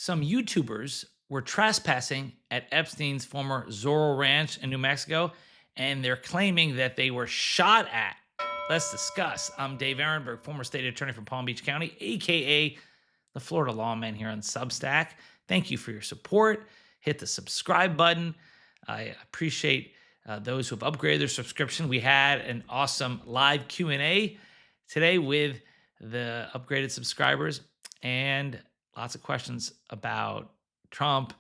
Some YouTubers were trespassing at Epstein's former Zorro Ranch in New Mexico, and they're claiming that they were shot at. Let's discuss. I'm Dave Ehrenberg, former state attorney from Palm Beach County, aka the Florida lawman here on Substack. Thank you for your support. Hit the subscribe button. I appreciate those who have upgraded their subscription. We had an awesome live Q&A today with the upgraded subscribers and lots of questions about Trump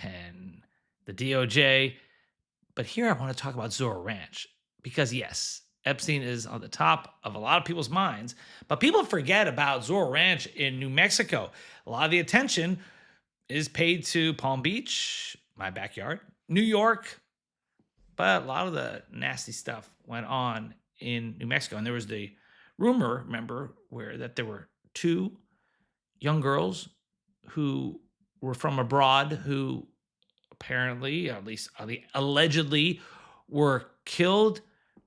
and the DOJ. But here I want to talk about Zorro Ranch because, yes, Epstein is on the top of a lot of people's minds, but people forget about Zorro Ranch in New Mexico. A lot of the attention is paid to Palm Beach, my backyard, New York, but a lot of the nasty stuff went on in New Mexico. And there was the rumor, remember, that there were two young girls who were from abroad who apparently, or at least allegedly, were killed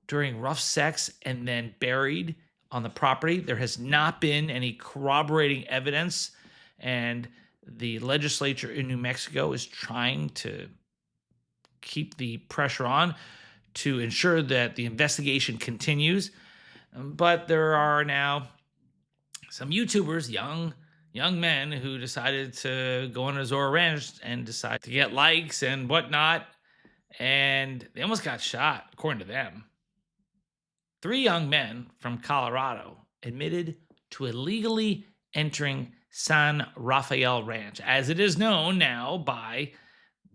during rough sex and then buried on the property. There has not been any corroborating evidence, and the legislature in New Mexico is trying to keep the pressure on to ensure that the investigation continues. But there are now some YouTubers, young men, who decided to go on a Zorro Ranch and decide to get likes and whatnot, and they almost got shot, according to them. 3 young men from Colorado admitted to illegally entering San Rafael Ranch, as it is known now by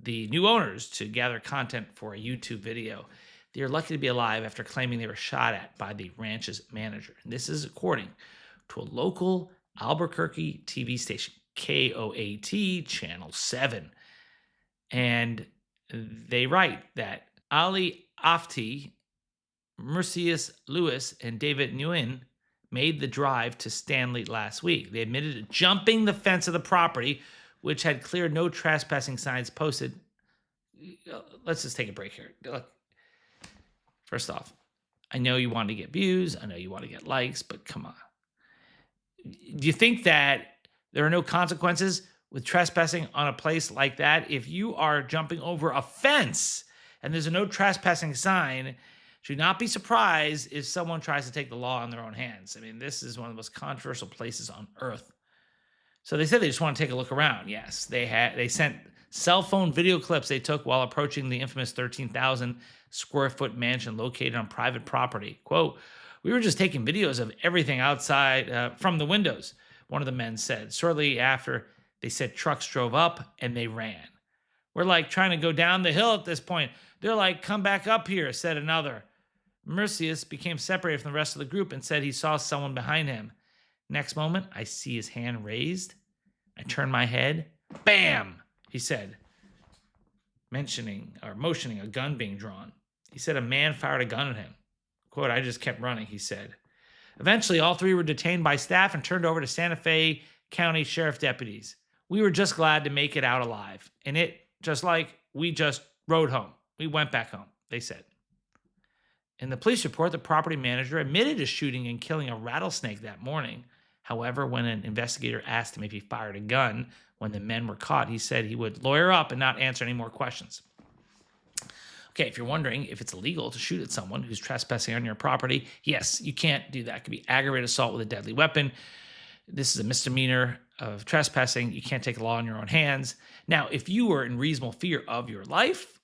the new owners, to gather content for a YouTube video. They are lucky to be alive after claiming they were shot at by the ranch's manager. And this is according to a local Albuquerque TV station, KOAT Channel 7. And they write that Ali Afti, Mercedes Lewis, and David Nguyen made the drive to Stanley last week. They admitted to jumping the fence of the property, which had clear no trespassing signs posted. Let's just take a break here. Look, first off, I know you want to get views. I know you want to get likes, but come on. Do you think that there are no consequences with trespassing on a place like that? If you are jumping over a fence and there's a no trespassing sign, should not be surprised if someone tries to take the law in their own hands. I mean, this is one of the most controversial places on earth. So they said they just want to take a look around. Yes, they sent cell phone video clips they took while approaching the infamous 13,000 square foot mansion located on private property. Quote, "We were just taking videos of everything outside from the windows," one of the men said. Shortly after, they said trucks drove up and they ran. "We're like trying to go down the hill at this point. They're like, come back up here," said another. Mercius became separated from the rest of the group and said he saw someone behind him. Next moment, I see his hand raised. I turn my head. Bam, he said, motioning a gun being drawn. He said a man fired a gun at him. Quote, "I just kept running," he said. Eventually, all 3 were detained by staff and turned over to Santa Fe County Sheriff deputies. "We were just glad to make it out alive. And it, just like we just rode home. We went back home," they said. In the police report, the property manager admitted to shooting and killing a rattlesnake that morning. However, when an investigator asked him if he fired a gun when the men were caught, he said he would lawyer up and not answer any more questions. Okay, if you're wondering if it's illegal to shoot at someone who's trespassing on your property, yes, you can't do that. It could be aggravated assault with a deadly weapon. This is a misdemeanor of trespassing. You can't take the law in your own hands. Now, if you were in reasonable fear of your life,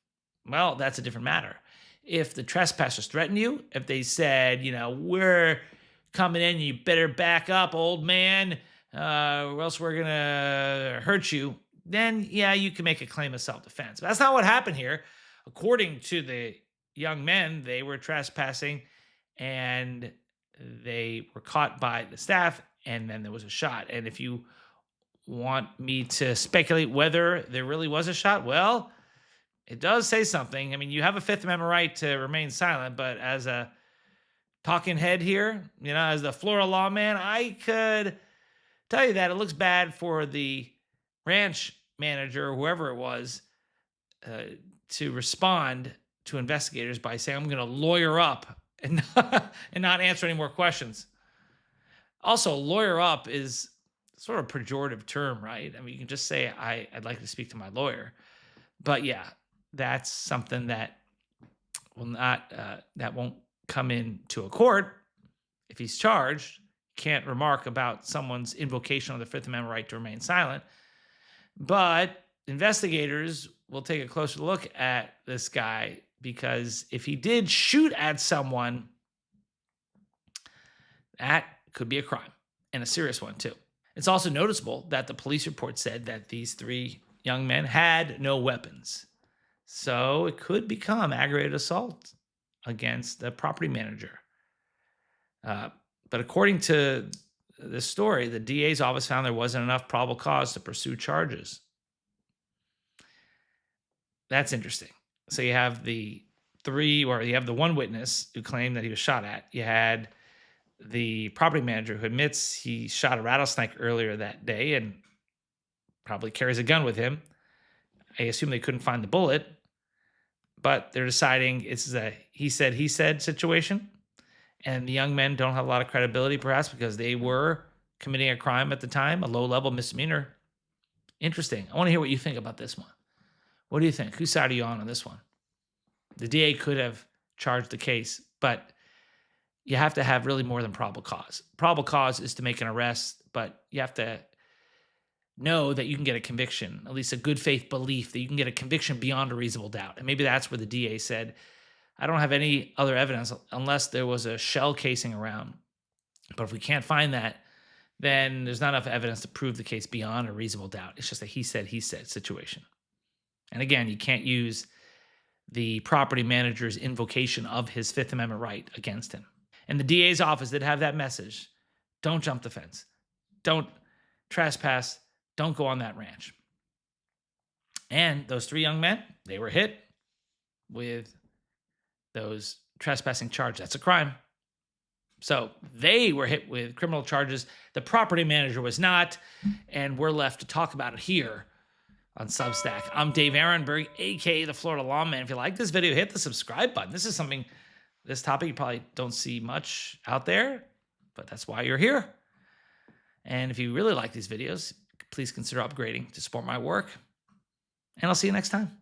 well, that's a different matter. If the trespassers threatened you, if they said, "We're coming in, you better back up, old man, or else we're going to hurt you," then, yeah, you can make a claim of self-defense. But that's not what happened here. According to the young men, they were trespassing and they were caught by the staff, and then there was a shot. And if you want me to speculate whether there really was a shot, well, it does say something. I mean, you have a Fifth Amendment right to remain silent, but as a talking head here, as the Florida lawman, I could tell you that it looks bad for the ranch manager or whoever it was to respond to investigators by saying, "I'm going to lawyer up," and not answer any more questions. Also, lawyer up is sort of pejorative term, right? I mean, you can just say, I'd like to speak to my lawyer. But yeah, that's something that will not, that won't come into a court if he's charged. Can't remark about someone's invocation of the Fifth Amendment right to remain silent. But investigators will take a closer look at this guy, because if he did shoot at someone, that could be a crime, and a serious one too. It's also noticeable that the police report said that these three young men had no weapons. So it could become aggravated assault against the property manager. But according to this story, the DA's office found there wasn't enough probable cause to pursue charges. That's interesting. So you have the one witness who claimed that he was shot at. You had the property manager who admits he shot a rattlesnake earlier that day and probably carries a gun with him. I assume they couldn't find the bullet, but they're deciding it's a he said situation. And the young men don't have a lot of credibility, perhaps because they were committing a crime at the time, a low-level misdemeanor. Interesting. I want to hear what you think about this one. What do you think? Whose side are you on this one? The DA could have charged the case, but you have to have really more than probable cause. Probable cause is to make an arrest, but you have to know that you can get a conviction, at least a good faith belief that you can get a conviction beyond a reasonable doubt. And maybe that's where the DA said, I don't have any other evidence unless there was a shell casing around. But if we can't find that, then there's not enough evidence to prove the case beyond a reasonable doubt. It's just a he said situation. And again, you can't use the property manager's invocation of his Fifth Amendment right against him. And the DA's office did have that message. Don't jump the fence. Don't trespass. Don't go on that ranch. And those three young men, they were hit with those trespassing charges. That's a crime. So they were hit with criminal charges. The property manager was not. And we're left to talk about it here on Substack. I'm Dave Ehrenberg, aka the Florida Lawman. If you like this video, hit the subscribe button. This topic you probably don't see much out there, but that's why you're here. And if you really like these videos, please consider upgrading to support my work. And I'll see you next time.